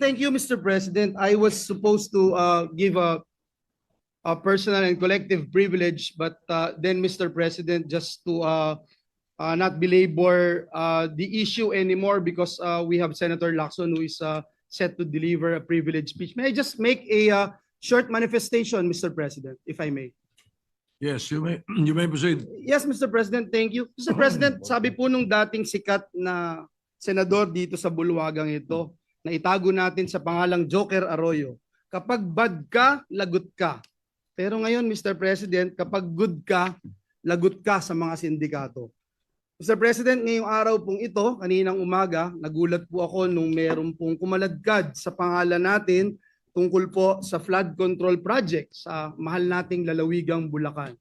Thank you, Mr. President. I was supposed to give a personal and collective privilege, but then, Mr. President, just to not belabor the issue anymore, because we have Senator Lacson who is set to deliver a privileged speech. May I just make a short manifestation, Mr. President, if I may? Yes, you may proceed. Yes, Mr. President, thank you. Mr. President, sabi po nung dating sikat na senador dito sa bulwagang ito, na itago natin sa pangalang Joker Arroyo, kapag bad ka, lagot ka. Pero ngayon, Mr. President, kapag good ka, lagot ka sa mga sindikato. Mr. President, ngayong araw pong ito, kaninang umaga, nagulat po ako nung meron pong kumaladkad sa pangalan natin tungkol po sa flood control project sa mahal nating lalawigang Bulacan.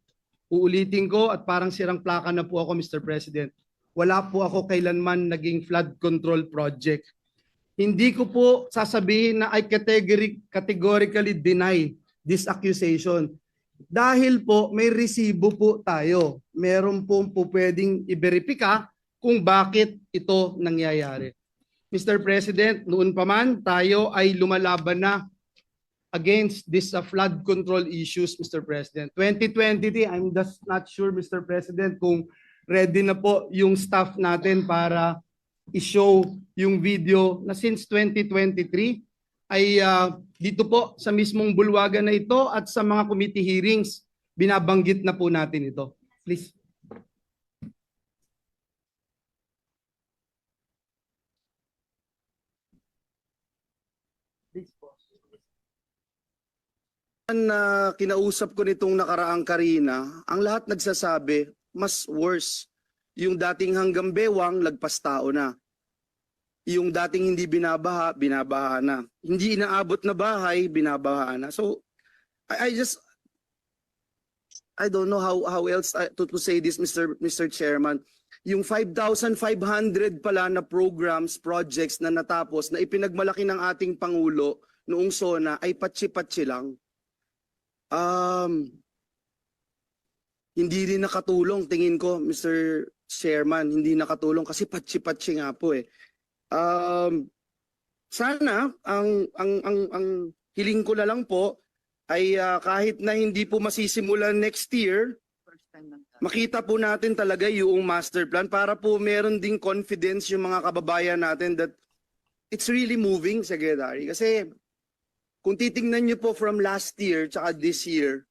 Uulitin ko at parang sirang plaka na po ako, Mr. President. Wala po ako kailanman naging flood control project. Hindi ko po sasabihin na I categorically deny this accusation. Dahil po may resibo po tayo. Meron po pwedeng i-verifika kung bakit ito nangyayari. Mr. President, noon pa man tayo ay lumalaban na against this flood control issues, Mr. President. 2023, I'm just not sure, Mr. President, kung ready na po yung staff natin para i-show yung video na since 2023 ay dito po sa mismong bulwagan na ito at sa mga committee hearings, binabanggit na po natin ito. Please. Kinausap ko nitong nakaraang Karina, ang lahat nagsasabi, mas worse. Yung dating hanggang bewang, lagpas tao na. Yung dating hindi binabaha, binabaha na. Hindi inaabot na bahay, binabaha na. So, I don't know how else to say this, Mr. Chairman. Yung 5,500 pala na programs, projects na natapos, na ipinagmalaki ng ating Pangulo noong SONA ay patsi-patsi lang. Hindi rin nakatulong, tingin ko, Mr. Chairman, hindi nakatulong kasi patsi-patsi nga po eh. Sana ang hiling ko na lang po ay kahit na hindi po masisimulan next year, makita po natin talaga yung master plan para po meron ding confidence yung mga kababayan natin that it's really moving, Secretary. Kasi kung titingnan nyo po from last year tsaka this year,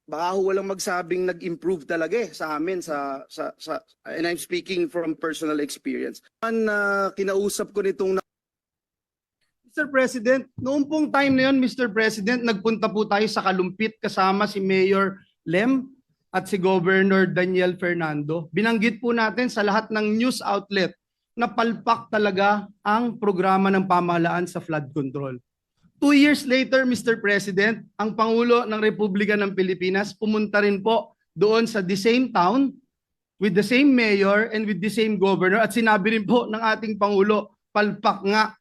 baka walang magsabing nag-improve talaga sa amin and I'm speaking from personal experience. Kinausap ko nitong Mr. President, noong pong time na yun, Mr. President, nagpunta po tayo sa Kalumpit kasama si Mayor Lem at si Governor Daniel Fernando. Binanggit po natin sa lahat ng news outlet na palpak talaga ang programa ng pamahalaan sa flood control. 2 years later, Mr. President, ang Pangulo ng Republika ng Pilipinas pumunta rin po doon sa the same town with the same mayor and with the same governor at sinabi rin po ng ating Pangulo, palpak nga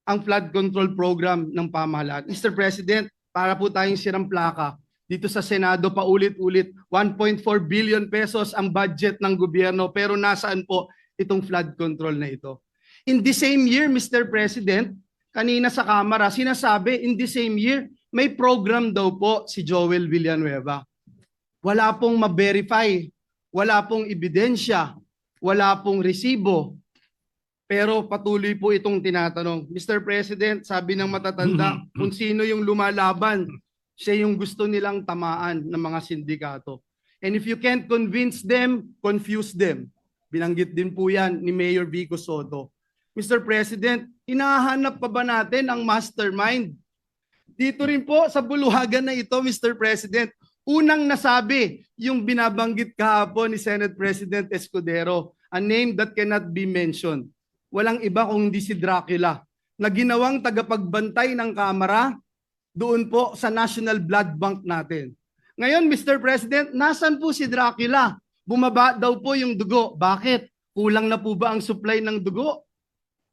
ang flood control program ng pamahalaan. Mr. President, para po tayong sirang plaka, dito sa Senado paulit-ulit, 1.4 billion pesos ang budget ng gobyerno pero nasaan po itong flood control na ito? In the same year, Mr. President, kanina sa Kamara, sinasabi in the same year, may program daw po si Joel Villanueva. Wala pong ma-verify, wala pong ebidensya, wala pong resibo. Pero patuloy po itong tinatanong. Mr. President, sabi ng matatanda, kung sino yung lumalaban, siya yung gusto nilang tamaan ng mga sindikato. And if you can't convince them, confuse them. Binanggit din po yan ni Mayor Vico Soto. Mr. President, hinahanap pa ba natin ang mastermind? Dito rin po sa bulwagan na ito, Mr. President, unang nasabi yung binabanggit kahapon ni Senate President Escudero, a name that cannot be mentioned. Walang iba kung hindi si Dracula, na ginawang tagapagbantay ng Kamara doon po sa National Blood Bank natin. Ngayon, Mr. President, nasan po si Dracula? Bumaba daw po yung dugo. Bakit? Kulang na po ba ang supply ng dugo?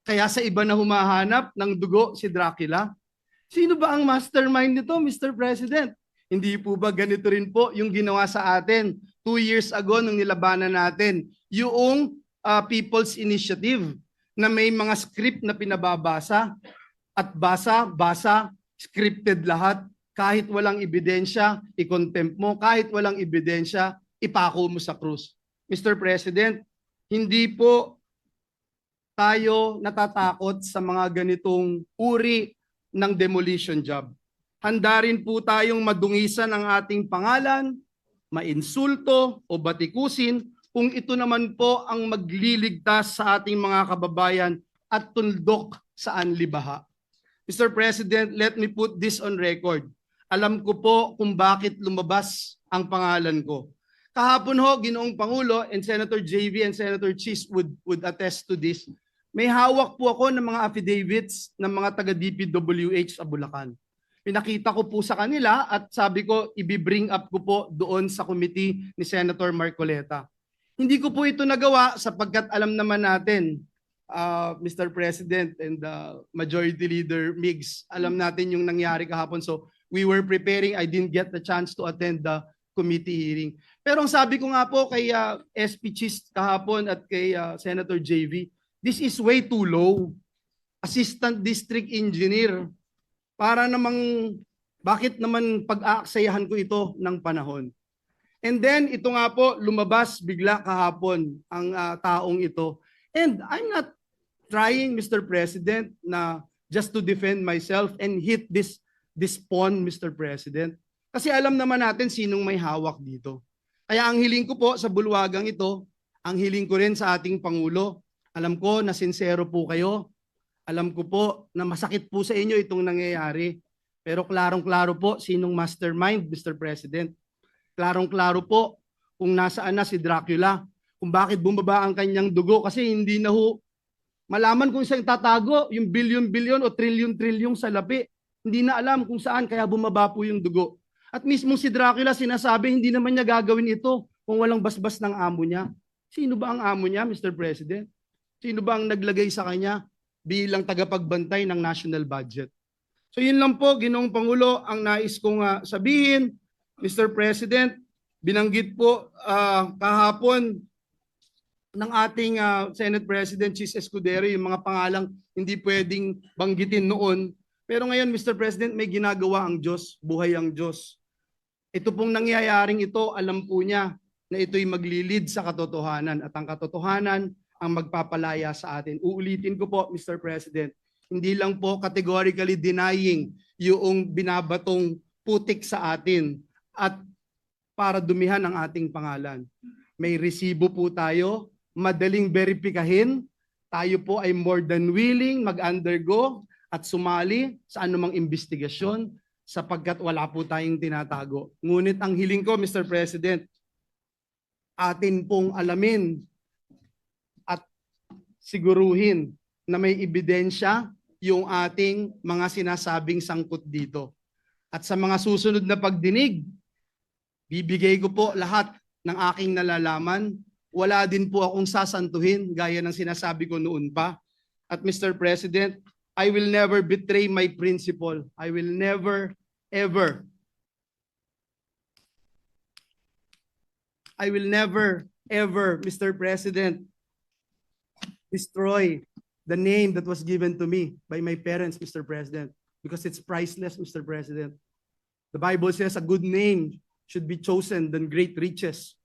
Kaya sa iba na humahanap ng dugo si Dracula? Sino ba ang mastermind nito, Mr. President? Hindi po ba ganito rin po yung ginawa sa atin 2 years ago nung nilabanan natin yung People's Initiative na may mga script na pinababasa at basa, scripted lahat. Kahit walang ebidensya, i-contempt mo. Kahit walang ebidensya, ipako mo sa krus. Mr. President, hindi po tayo natatakot sa mga ganitong uri ng demolition job. Handa rin po tayong madungisan ang ating pangalan, mainsulto o batikusin kung ito naman po ang magliligtas sa ating mga kababayan at tundok sa anlibaha. Mr. President, let me put this on record. Alam ko po kung bakit lumabas ang pangalan ko. Kahapon ho, Ginoong Pangulo, and Senator JV and Senator Chis would attest to this. May hawak po ako ng mga affidavits ng mga taga-DPWH sa Bulacan. Pinakita ko po sa kanila at sabi ko, i-bring up ko po doon sa committee ni Senator Marcoleta. Hindi ko po ito nagawa sapagkat alam naman natin, Mr. President and Majority Leader Migs, alam natin yung nangyari kahapon. So we were preparing, I didn't get the chance to attend the committee hearing. Pero ang sabi ko nga po kay SP Chis kahapon at kay Senator JV, this is way too low. Assistant District Engineer. Para namang, bakit naman pag-aaksayahan ko ito ng panahon? And then, ito nga po, lumabas bigla kahapon ang taong ito. And I'm not trying, Mr. President, na just to defend myself and hit this pawn, Mr. President. Kasi alam naman natin sinong may hawak dito. Kaya ang hiling ko po sa bulwagang ito, ang hiling ko rin sa ating Pangulo, alam ko na sincero po kayo. Alam ko po na masakit po sa inyo itong nangyayari. Pero klarong-klaro po sinong mastermind, Mr. President. Klarong-klaro po kung nasaan na si Dracula. Kung bakit bumaba ang kanyang dugo. Kasi hindi na ho malaman kung saan tatago yung bilyon-bilyon o trilyon-trilyon sa lapi. Hindi na alam kung saan kaya bumaba po yung dugo. At mismo si Dracula sinasabi hindi naman niya gagawin ito kung walang basbas ng amo niya. Sino ba ang amo niya, Mr. President? Sino ba ang naglagay sa kanya bilang tagapagbantay ng national budget? So yun lang po, Ginoong Pangulo, ang nais kong sabihin. Mr. President, binanggit po kahapon ng ating Senate President Chis Escudero yung mga pangalang hindi pwedeng banggitin noon. Pero ngayon, Mr. President, may ginagawa ang Diyos, buhay ang Diyos. Ito pong nangyayaring ito, alam po niya na ito'y maglilid sa katotohanan at ang katotohanan ang magpapalaya sa atin. Uulitin ko po, Mr. President, hindi lang po categorically denying yung binabatong putik sa atin at para dumihan ang ating pangalan. May resibo po tayo, madaling verifikahin, tayo po ay more than willing mag-undergo at sumali sa anumang investigasyon sapagkat wala po tayong tinatago. Ngunit ang hiling ko, Mr. President, atin pong alamin at siguruhin na may ebidensya yung ating mga sinasabing sangkot dito. At sa mga susunod na pagdinig, bibigay ko po lahat ng aking nalalaman. Wala din po akong sasantuhin gaya ng sinasabi ko noon pa. At Mr. President, I will never betray my principle. I will never, ever, Mr. President, destroy the name that was given to me by my parents, Mr. President, because it's priceless, Mr. President. The Bible says a good name should be chosen than great riches.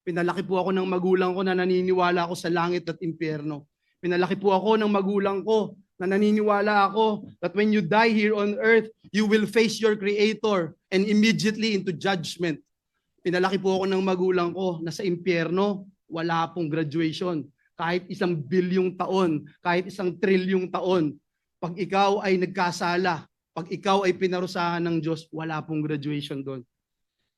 Pinalaki po ako ng magulang ko na naniniwala ako sa langit at impyerno. Pinalaki po ako ng magulang ko na naniniwala ako that when you die here on earth, you will face your Creator and immediately into judgment. Pinalaki po ako ng magulang ko na sa impyerno, wala pong graduation. Kahit 1 bilyong taon, kahit 1 trilyong taon, pag ikaw ay nagkasala, pag ikaw ay pinarusahan ng Diyos, wala pong graduation doon.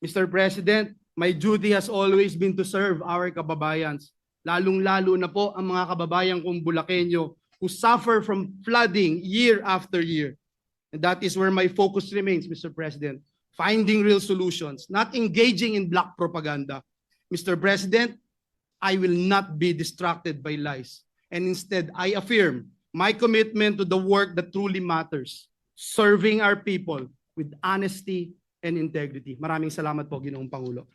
Mr. President, my duty has always been to serve our kababayans. Lalong-lalo na po ang mga kababayan kong Bulakenyo who suffer from flooding year after year. And that is where my focus remains, Mr. President. Finding real solutions, not engaging in black propaganda. Mr. President, I will not be distracted by lies. And instead, I affirm my commitment to the work that truly matters, serving our people with honesty and integrity. Maraming salamat po, Ginoong Pangulo.